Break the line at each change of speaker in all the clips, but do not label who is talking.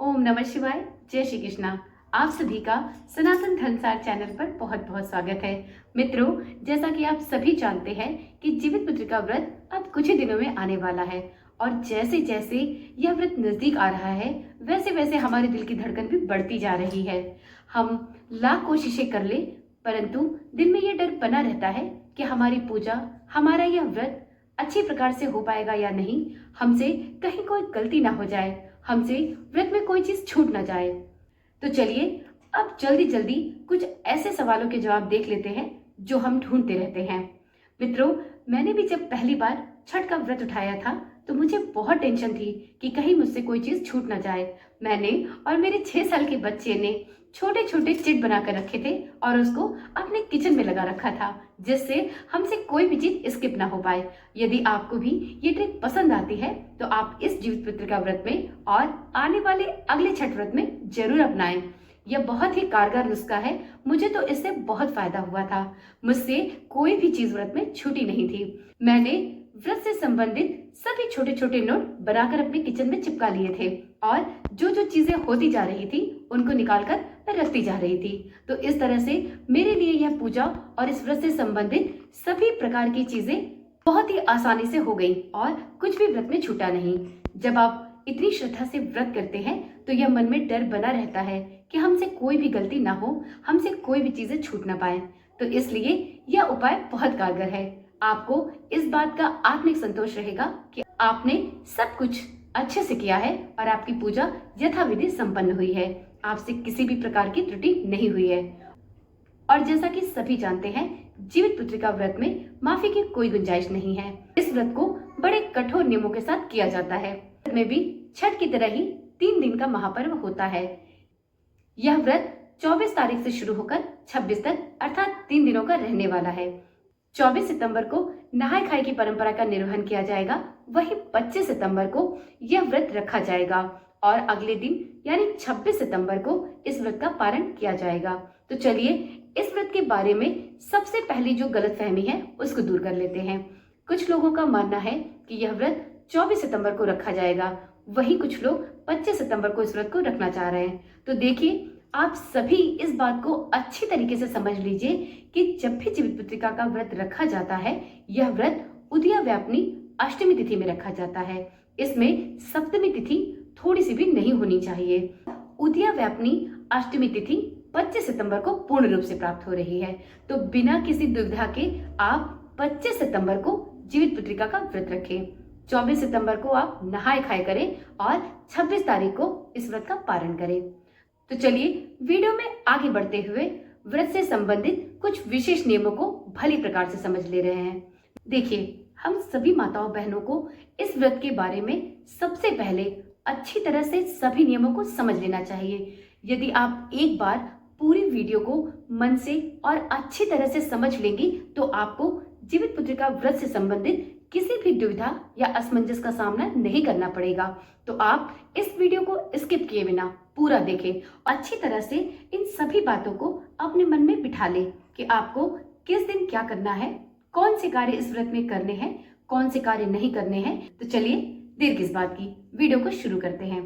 ओम नमः शिवाय। जय श्री कृष्णा। आप सभी का सनातन धर्मसार चैनल पर बहुत बहुत स्वागत है। मित्रों, जैसा कि आप सभी जानते हैं कि जीवित पुत्री का व्रत अब कुछ ही दिनों में आने वाला है और जैसे जैसे यह व्रत नजदीक आ रहा है वैसे वैसे हमारे दिल की धड़कन भी बढ़ती जा रही है। हम लाख कोशिशें कर ले परंतु दिल में यह डर बना रहता है कि हमारी पूजा, हमारा यह व्रत अच्छी प्रकार से हो पाएगा या नहीं, हमसे कहीं कोई गलती ना हो जाए, हमसे व्रत में कोई चीज छूट ना जाए। तो चलिए अब जल्दी जल्दी कुछ ऐसे सवालों के जवाब देख लेते हैं जो हम ढूंढते रहते हैं। मित्रों, मैंने भी जब पहली बार छठ का व्रत उठाया था तो मुझे बहुत टेंशन थी कि कहीं मुझसे कोई चीज छूट ना जाए। मैंने और मेरे 6 साल के बच्चे ने छोटे छोटे चिट बनाकर रखे थे और उसको अपने किचन में लगा रखा था जिससे हमसे कोई भी चीज स्किप ना हो पाए। यदि आपको भी ये ट्रिक पसंद आती है तो आप इस जीवित पुत्र का व्रत में और आने वाले अगले छठ व्रत में जरूर अपनाएं। यह बहुत ही कारगर नुस्खा है। मुझे तो इससे बहुत फायदा हुआ था। मुझसे कोई भी चीज व्रत में छूटी नहीं थी। मैंने व्रत से संबंधित सभी छोटे छोटे नोट बनाकर अपने किचन में चिपका लिए थे और जो जो चीजें होती जा रही थी उनको निकालकर मैं रखती जा रही थी। तो इस तरह से मेरे लिए यह पूजा और इस व्रत से संबंधित सभी प्रकार की चीजें बहुत ही आसानी से हो गई और कुछ भी व्रत में छूटा नहीं। जब आप इतनी श्रद्धा से व्रत करते हैं तो यह मन में डर बना रहता है कि हमसे कोई भी गलती ना हो, हमसे कोई भी चीजें छूट ना पाए। तो इसलिए यह उपाय बहुत कारगर है। आपको इस बात का आत्मिक संतोष रहेगा कि आपने सब कुछ अच्छे से किया है और आपकी पूजा यथाविधि संपन्न हुई है। आपसे किसी भी प्रकार की त्रुटि नहीं हुई है। और जैसा कि सभी जानते हैं, जीवित पुत्री का व्रत में माफी की कोई गुंजाइश नहीं है। इस व्रत को बड़े कठोर नियमों के साथ किया जाता है। में भी छठ की तरह ही 3 दिन का महापर्व होता है। यह व्रत 24 तारीख से शुरू होकर 26 तक अर्थात 3 दिनों का रहने वाला है। 24 सितंबर को नहाय खाए की परंपरा का निर्वहन किया जाएगा। वहीं 25 सितंबर को यह व्रत रखा जाएगा और अगले दिन यानी 26 सितंबर को इस व्रत का पारण किया जाएगा। तो चलिए इस व्रत के बारे में सबसे पहली जो गलतफहमी है उसको दूर कर लेते हैं। कुछ लोगों का मानना है कि यह व्रत 24 सितंबर को रखा जाएगा, वहीं कुछ लोग 25 सितंबर को इस व्रत को रखना चाह रहे हैं। तो देखिए, आप सभी इस बात को अच्छी तरीके से समझ लीजिए कि जब भी जीवित पुत्रिका का व्रत रखा जाता है, यह व्रत उदया व्यापनी अष्टमी तिथि में रखा जाता है। इसमें सप्तमी तिथि थोड़ी सी भी नहीं होनी चाहिए। उदया व्यापनी अष्टमी तिथि 25 सितंबर को पूर्ण रूप से प्राप्त हो रही है। तो बिना किसी दुविधा के आप 25 सितंबर को जीवित पुत्रिका का व्रत रखें। 24 सितंबर को आप नहाए खाए करें और 26 तारीख को इस व्रत का पारण करें। तो चलिए वीडियो में आगे बढ़ते हुए व्रत से संबंधित कुछ विशेष नियमों को भली प्रकार से समझ ले रहे हैं। देखिए, हम सभी माताओं बहनों को इस व्रत के बारे में सबसे पहले अच्छी तरह से सभी नियमों को समझ लेना चाहिए। यदि आप एक बार पूरी वीडियो को मन से और अच्छी तरह से समझ लेंगी तो आपको जीवित पुत्री का व्रत से संबंधित किसी भी दुविधा या असमंजस का सामना नहीं करना पड़ेगा। तो आप इस वीडियो को स्किप किए बिना पूरा देखें, अच्छी तरह से इन सभी बातों को अपने मन में बिठा लें कि आपको किस दिन क्या करना है, कौन से कार्य इस व्रत में करने हैं, कौन से कार्य नहीं करने हैं। तो चलिए देर किस बात की, वीडियो को शुरू करते हैं।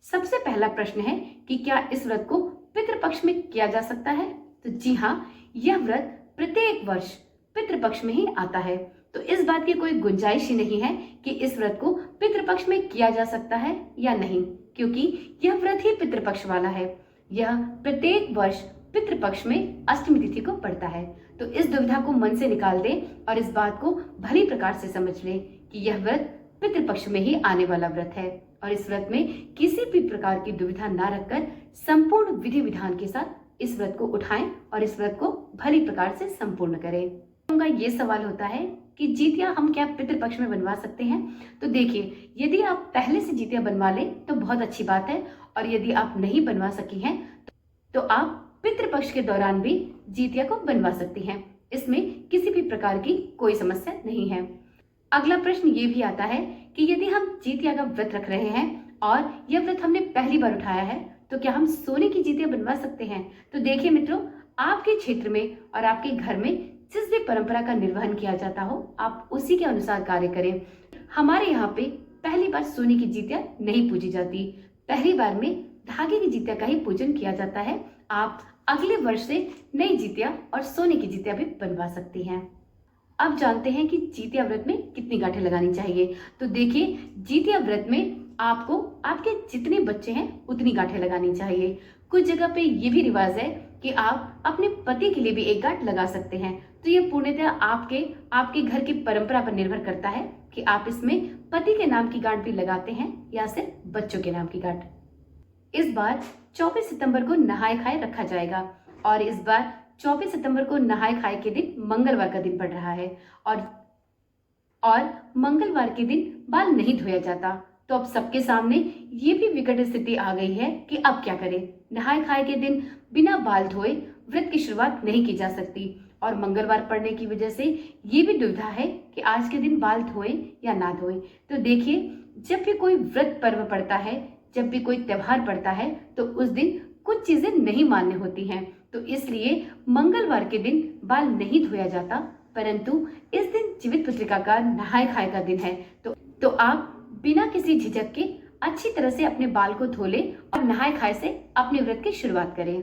सबसे पहला प्रश्न है कि क्या इस व्रत को पितृपक्ष में किया जा सकता है? तो जी हाँ, यह व्रत प्रत्येक वर्ष पितृपक्ष में ही आता है। तो इस बात की कोई गुंजाइश ही नहीं है कि इस व्रत को पितृपक्ष में किया जा सकता है या नहीं, क्योंकि यह व्रत ही पितृपक्ष वाला है। यह प्रत्येक वर्ष पितृपक्ष में अष्टमी तिथि को पड़ता है। तो इस दुविधा को मन से निकाल दें और इस बात को भली प्रकार से समझ लें कि यह व्रत पितृपक्ष में ही आने वाला व्रत है और इस व्रत में किसी भी प्रकार की दुविधा ना रखकर संपूर्ण विधि विधान के साथ इस व्रत को उठाएं और इस व्रत को भली प्रकार से संपूर्ण करें। उनका ये सवाल होता है कि जीतिया हम क्या पितृपक्ष में बनवा सकते हैं? तो देखिए, यदि आप पहले से जीतिया बनवा लें तो बहुत अच्छी बात है और यदि आप नहीं बनवा सकी हैं तो आप पितृपक्ष के दौरान भी जीतिया को बनवा सकती हैं। इसमें किसी भी प्रकार की कोई समस्या नहीं है। अगला प्रश्न ये भी आता है कि यदि हम जीतिया का व्रत रख रहे हैं और यह व्रत हमने पहली बार उठाया है तो क्या हम सोने की जीतिया बनवा सकते हैं? तो देखिए मित्रों, आपके क्षेत्र में और आपके घर में जिस भी परंपरा का निर्वहन किया जाता हो, आप उसी के अनुसार कार्य करें। हमारे यहाँ पे पहली बार सोने की जीतिया नहीं पूजी जाती। पहली बार में धागे की जितिया का ही पूजन किया जाता है। आप अगले वर्ष से नई जितिया और सोने की जितिया भी बनवा सकती हैं। अब जानते हैं कि जितिया व्रत में कितनी गांठें लगानी चाहिए। तो देखिए, जितिया व्रत में आपको आपके जितने बच्चे हैं उतनी गांठें लगानी चाहिए। कुछ जगह पे ये भी रिवाज है कि आप अपने पति के लिए भी एक गांठ लगा सकते हैं। तो ये पूर्णतः आपके घर की परंपरा पर निर्भर करता है कि आप इसमें पति के नाम की गांठ भी लगाते हैं या सिर्फ बच्चों के नाम की गांठ। इस बार 24 सितंबर को नहाय खाए रखा जाएगा और इस बार 24 सितंबर को नहाय खाए के दिन मंगलवार का दिन पड़ रहा है और मंगलवार के दिन बाल नहीं धोया जाता। तो अब सबके सामने ये भी विकट स्थिति आ गई है कि अब क्या करें। नहाय खाए के दिन बिना बाल धोए व्रत की शुरुआत नहीं की जा सकती और मंगलवार पड़ने की वजह से ये भी दुविधा है कि आज के दिन बाल धोए या ना धोए। तो देखिए, जब भी कोई व्रत पर्व पड़ता है, जब भी कोई त्योहार पड़ता है, तो उस दिन कुछ चीजें नहीं मान्य होती हैं। तो इसलिए मंगलवार के दिन बाल नहीं धोया जाता, परंतु इस दिन जीवित पुत्रिका का नहाय खाए का दिन है। तो आप बिना किसी झिझक के अच्छी तरह से अपने बाल को धो लें और नहाय खाए से अपने व्रत की शुरुआत करें।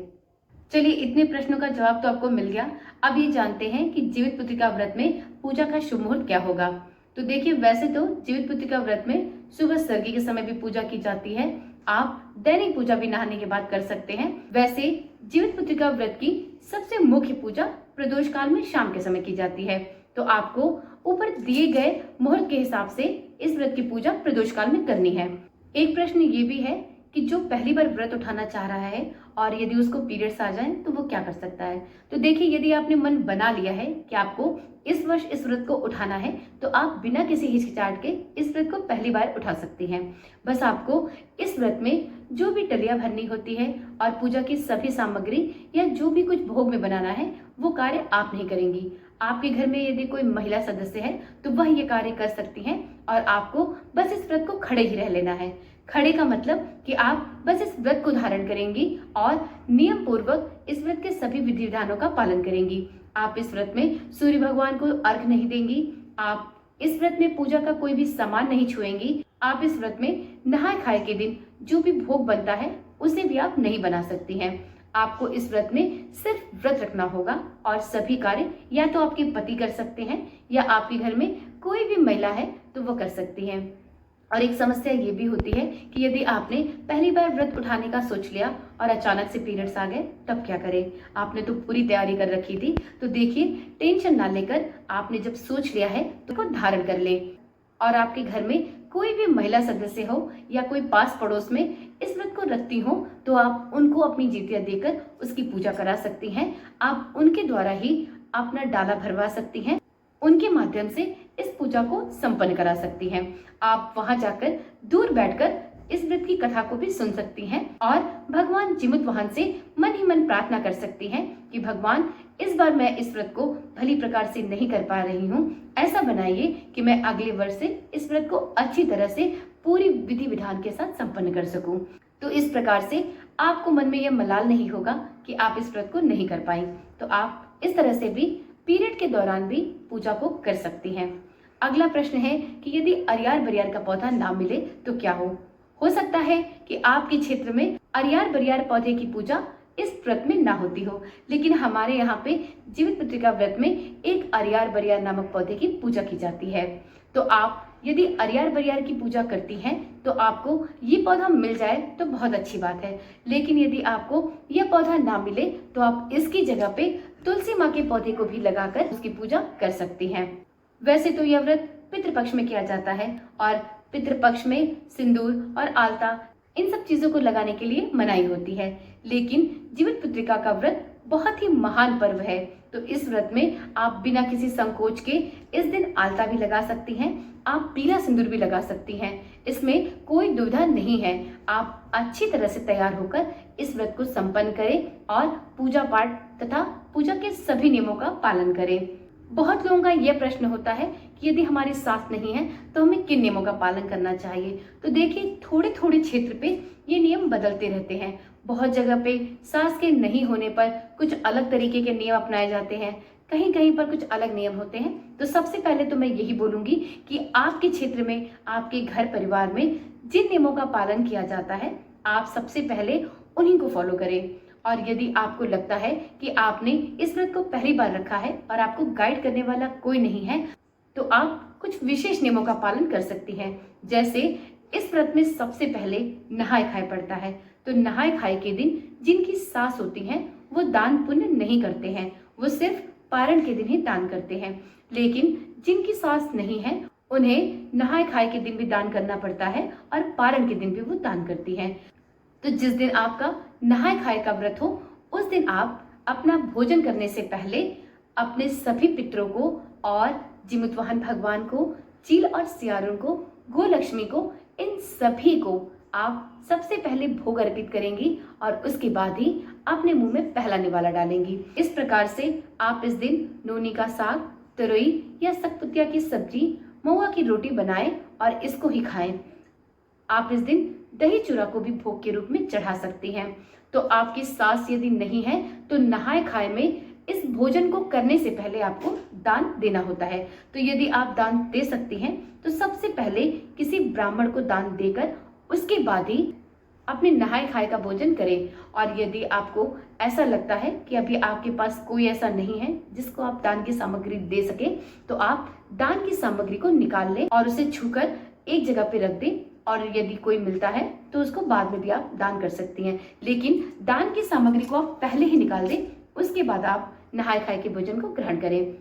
चलिए, इतने प्रश्नों का जवाब तो आपको मिल गया। अब ये जानते हैं कि जीवित पुत्रिका व्रत में पूजा का शुभ मुहूर्त क्या होगा। तो देखिए, वैसे तो जीवित पुत्रिका व्रत में सुबह सर्गी के समय भी पूजा की जाती है। आप दैनिक पूजा भी नहाने के बाद कर सकते हैं। वैसे जीवित पुत्रिका व्रत की सबसे मुख्य पूजा प्रदोष काल में शाम के समय की जाती है। तो आपको ऊपर दिए गए मुहूर्त के हिसाब से इस व्रत की पूजा प्रदोष काल में करनी है। एक प्रश्न ये भी है कि जो पहली बार व्रत उठाना चाह रहा है और यदि उसको पीरियड्स आ जाए तो वो क्या कर सकता है। तो देखिए, यदि आपने मन बना लिया है कि आपको इस वर्ष इस व्रत को उठाना है, तो आप बिना किसी हिचकिचाहट के इस व्रत को पहली बार उठा सकती हैं। बस आपको इस व्रत में जो भी टलिया भरनी होती है और पूजा की सभी सामग्री या जो भी कुछ भोग में बनाना है, वो कार्य आप नहीं करेंगी। आपके घर में यदि कोई महिला सदस्य है तो वह ये कार्य कर सकती हैं और आपको बस इस व्रत को खड़े ही रह लेना है। खड़े का मतलब कि आप बस इस व्रत को धारण करेंगी और नियम पूर्वक इस व्रत के सभी विधि विधानों का पालन करेंगी। आप इस व्रत में सूर्य भगवान को अर्घ नहीं देंगी। आप इस व्रत में पूजा का कोई भी सामान नहीं छुएंगी। आप इस व्रत में नहाय खाए के दिन जो भी भोग बनता है उसे भी आप नहीं बना सकती हैं। आपको इस व्रत में सिर्फ व्रत रखना होगा और सभी कार्य या तो आपके पति कर सकते हैं या आपके घर में कोई भी महिला है तो वो कर सकती है। और एक समस्या ये भी होती है कि यदि आपने पहली बार व्रत उठाने का सोच लिया और अचानक से पीरियड्स आ गए, तब क्या करें। आपने तो पूरी तैयारी कर रखी थी। तो देखिए, टेंशन ना लेकर आपने जब सोच लिया है तो उसको धारण कर ले। और आपके घर में कोई भी महिला सदस्य हो या कोई पास पड़ोस में इस व्रत को रखती हो तो आप उनको अपनी जितिया देकर उसकी पूजा करा सकती हैं। आप उनके द्वारा ही अपना डाला भरवा सकती हैं। उनके माध्यम से इस पूजा को संपन्न करा सकती हैं। आप वहां जाकर दूर बैठकर इस व्रत की कथा को भी सुन सकती हैं और भगवान जीवित वाहन से मन ही मन प्रार्थना कर सकती हैं कि भगवान, इस बार मैं इस व्रत को भली प्रकार से नहीं कर पा रही हूँ, ऐसा बनाइए कि मैं अगले वर्ष से इस व्रत को अच्छी तरह से पूरी विधि विधान के साथ संपन्न कर सकूं। तो इस प्रकार से आपको मन में यह मलाल नहीं होगा कि आप इस व्रत को नहीं कर पाई। तो आप इस तरह से भी पीरियड के दौरान भी पूजा को कर सकती हैं। अगला प्रश्न है कि यदि अरियार बरियार का पौधा ना मिले तो क्या हो सकता है कि आपके क्षेत्र में अरियार बरियार पौधे की पूजा इस व्रत में ना होती हो, लेकिन हमारे यहाँ पे जीवित पुत्रिका व्रत में एक अरियार बरियार नामक पौधे की पूजा की जाती है। तो आप यदि अरियार बरियार की पूजा करती हैं तो आपको ये पौधा मिल जाए तो बहुत अच्छी बात है, लेकिन यदि आपको यह पौधा ना मिले तो आप इसकी जगह पे तुलसी माँ के पौधे को भी लगाकर उसकी पूजा कर सकती हैं। वैसे तो यह व्रत पितृपक्ष में किया जाता है और पितृपक्ष में सिंदूर और आलता इन सब चीजों को लगाने के लिए मनाही होती है, लेकिन जीवित पुत्रिका का व्रत बहुत ही महान पर्व है। तो इस व्रत में आप बिना किसी संकोच के इस दिन आलता भी लगा सकती हैं, आप पीला सिंदूर भी लगा सकती हैं। इसमें कोई दुविधा नहीं है। आप अच्छी तरह से तैयार होकर इस व्रत को संपन्न करें और पूजा पाठ तथा पूजा के सभी नियमों का पालन करें। बहुत लोगों का यह प्रश्न होता है कि यदि हमारी सास नहीं है तो हमें किन नियमों का पालन करना चाहिए। तो देखिए, थोड़े थोड़े क्षेत्र पे ये नियम बदलते रहते हैं। बहुत जगह पे सास के नहीं होने पर कुछ अलग तरीके के नियम अपनाए जाते हैं, कहीं कहीं पर कुछ अलग नियम होते हैं। तो सबसे पहले तो मैं यही बोलूंगी कि आपके क्षेत्र में, आपके घर परिवार में जिन नियमों का पालन किया जाता है आप सबसे पहले उन्हीं को फॉलो करें। और यदि आपको लगता है कि आपने इस व्रत को पहली बार रखा है और आपको गाइड करने वाला कोई नहीं है, तो आप कुछ विशेष नियमों का पालन कर सकती हैं। जैसे इस व्रत में सबसे पहले नहाय खाए पड़ता है। तो नहाय खाए के दिन जिनकी सास होती हैं वो दान पुण्य नहीं करते हैं, वो सिर्फ पारण के दिन ही दान करते हैं। लेकिन जिनकी सास नहीं है उन्हें नहाय खाए के दिन भी दान करना पड़ता है और पारण के दिन भी वो दान करती हैं। तो जिस दिन आपका नहाय खाए का व्रत हो उस दिन आप अपना भोजन करने से पहले अपने सभी पितरों को और जिमुतवाहन भगवान को, चील और सियारों को, गोलक्ष्मी को, इन सभी को आप सबसे पहले भोग अर्पित करेंगी और उसके बाद ही अपने मुंह में पहला निवाला डालेंगी। इस प्रकार से आप इस दिन नोनी का साग, तरोई या सकपुतिया की सब्जी, महुआ की रोटी बनाएं और इसको ही खाएं। आप इस दिन दही चूरा को भी भोग के रूप में चढ़ा सकती हैं। तो आपकी सास यदि नहीं है तो नहाय खाए में इस भोजन को करने से पहले आपको दान देना होता है। तो यदि आप दान दे सकती हैं तो सबसे पहले किसी ब्राह्मण को दान देकर उसके बाद ही अपने नहाय खाए का भोजन करें। और यदि आपको ऐसा लगता है कि अभी आपके पास कोई ऐसा नहीं है जिसको आप दान की सामग्री दे सके, तो आप दान की सामग्री को निकाल लें और उसे छूकर एक जगह पे रख दें। और यदि कोई मिलता है तो उसको बाद में भी आप दान कर सकती हैं, लेकिन दान की सामग्री को आप पहले ही निकाल दें, उसके बाद आप नहाय खाए के भोजन को ग्रहण करें।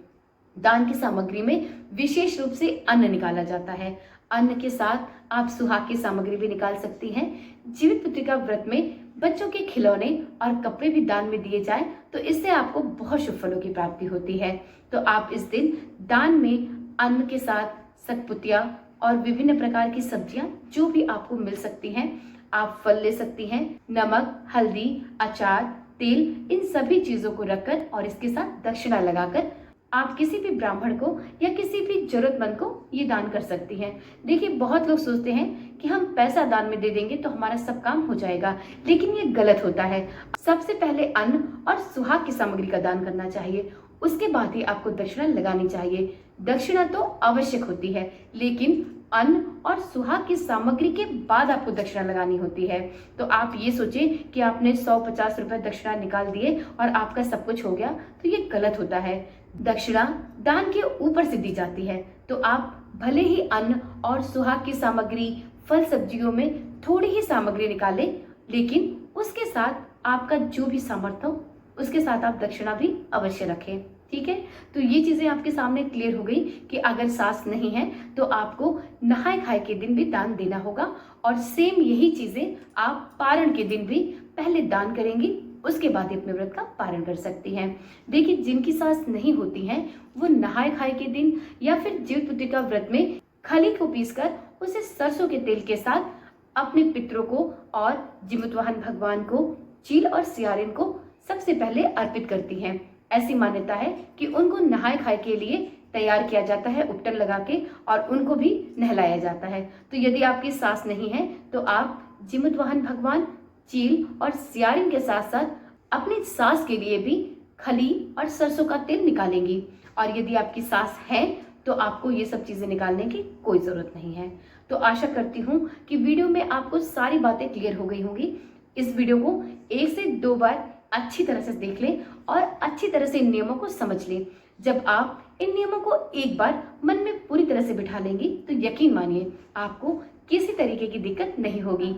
दान की सामग्री में विशेष रूप से अन्न निकाला जाता है। अन्न के साथ आप सुहाग की सामग्री भी निकाल सकती हैं। जीवित पुत्रिका व्रत में बच्चों के खिलौने और कपड़े भी दान में दिए जाएं तो इससे आपको बहुत शुभ फलों की प्राप्ति होती है। तो आप इस दिन दान में अन्न के साथ सकपुतिया और विभिन्न प्रकार की सब्जियां जो भी आपको मिल सकती हैं, आप फल ले सकती हैं, नमक, हल्दी, अचार, तेल, इन सभी चीजों को रखकर और इसके साथ दक्षिणा लगाकर आप किसी भी ब्राह्मण को या किसी भी जरूरतमंद को ये दान कर सकती हैं। देखिए, बहुत लोग सोचते हैं कि हम पैसा दान में दे देंगे तो हमारा सब काम हो जाएगा, लेकिन ये गलत होता है। सबसे पहले अन्न और सुहाग की सामग्री का दान करना चाहिए, उसके बाद ही आपको दक्षिणा लगानी चाहिए। दक्षिणा तो आवश्यक होती है, लेकिन अन्न और सुहाग की सामग्री के बाद आपको दक्षिणा लगानी होती है। तो आप ये सोचें कि आपने 150 रुपए दक्षिणा निकाल दिए और आपका सब कुछ हो गया, तो ये गलत होता है। दक्षिणा दान के ऊपर से दी जाती है। तो आप भले ही अन्न और सुहाग की सामग्री, फल सब्जियों में थोड़ी ही सामग्री निकालें, लेकिन उसके साथ आपका जो भी सामर्थ्य हो उसके साथ आप दक्षिणा भी अवश्य रखें। ठीक है, तो ये चीजें आपके सामने क्लियर हो गई कि अगर सास नहीं है तो आपको नहाय खाए के दिन भी दान देना होगा, और सेम यही चीजें आप पारण के दिन भी पहले दान करेंगी, उसके बाद ही अपने व्रत का पारण कर सकती हैं। देखिए, जिनकी सास नहीं होती हैं वो नहाय खाए के दिन या फिर जीवित पुत्रिका व्रत में खली को पीसकर उसे सरसों के तेल के साथ अपने पितरों को और जिमुतवाहन भगवान को, चील और सियारिन को सबसे पहले अर्पित करती हैं। ऐसी मान्यता है कि उनको नहाय खाए के लिए तैयार किया जाता है उपटन लगा के, और उनको भी नहलाया जाता है। तो यदि आपकी सास नहीं है तो आप जिमुतवाहन भगवान, चील और सियारिन के साथ साथ अपनी सास के लिए भी खली और सरसों का तेल निकालेंगी। और यदि आपकी सास है तो आपको ये सब चीजें निकालने की कोई जरूरत नहीं है। तो आशा करती हूँ कि वीडियो में आपको सारी बातें क्लियर हो गई होंगी। इस वीडियो को 1 से 2 बार अच्छी तरह से देख लें और अच्छी तरह से इन नियमों को समझ लें। जब आप इन नियमों को एक बार मन में पूरी तरह से बिठा लेंगी तो यकीन मानिए आपको किसी तरीके की दिक्कत नहीं होगी।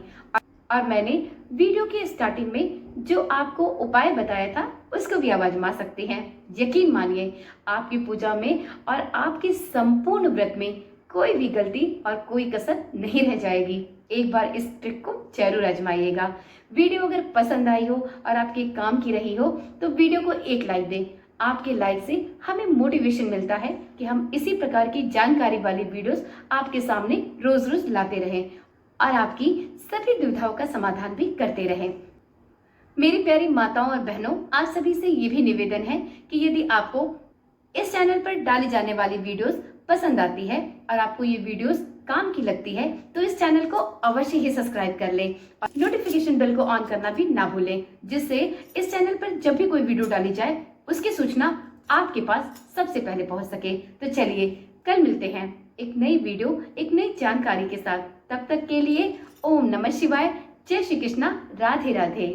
और मैंने वीडियो के स्टार्टिंग में जो आपको उपाय बताया था उसको भी आप आजमा सकते हैं। यकीन मानिए आपकी पूजा में और आपके संपूर्ण व्रत में कोई भी गलती और कोई कसर नहीं रह जाएगी। एक बार इस ट्रिक को जरूर आजमाइएगा। वीडियो अगर पसंद आई हो और आपके काम की रही हो तो वीडियो को एक लाइक दें। आपके लाइक से हमें मोटिवेशन मिलता है कि हम इसी प्रकार की जानकारी वाली वीडियोस आपके सामने रोज रोज लाते रहें और आपकी सभी दुविधाओं का समाधान भी करते रहें। मेरी प्यारी माताओं और बहनों, आज सभी से ये भी निवेदन है कि यदि आपको इस चैनल पर डाली जाने वाली वीडियोस पसंद आती है और आपको ये वीडियोस काम की लगती है तो इस चैनल को अवश्य ही सब्सक्राइब कर लें और नोटिफिकेशन बेल को ऑन करना भी ना भूलें, जिससे इस चैनल पर जब भी कोई वीडियो डाली जाए उसकी सूचना आपके पास सबसे पहले पहुंच सके। तो चलिए कल मिलते हैं एक नई वीडियो, एक नई जानकारी के साथ। तब तक के लिए ओम नमः शिवाय। जय श्री कृष्णा। राधे राधे।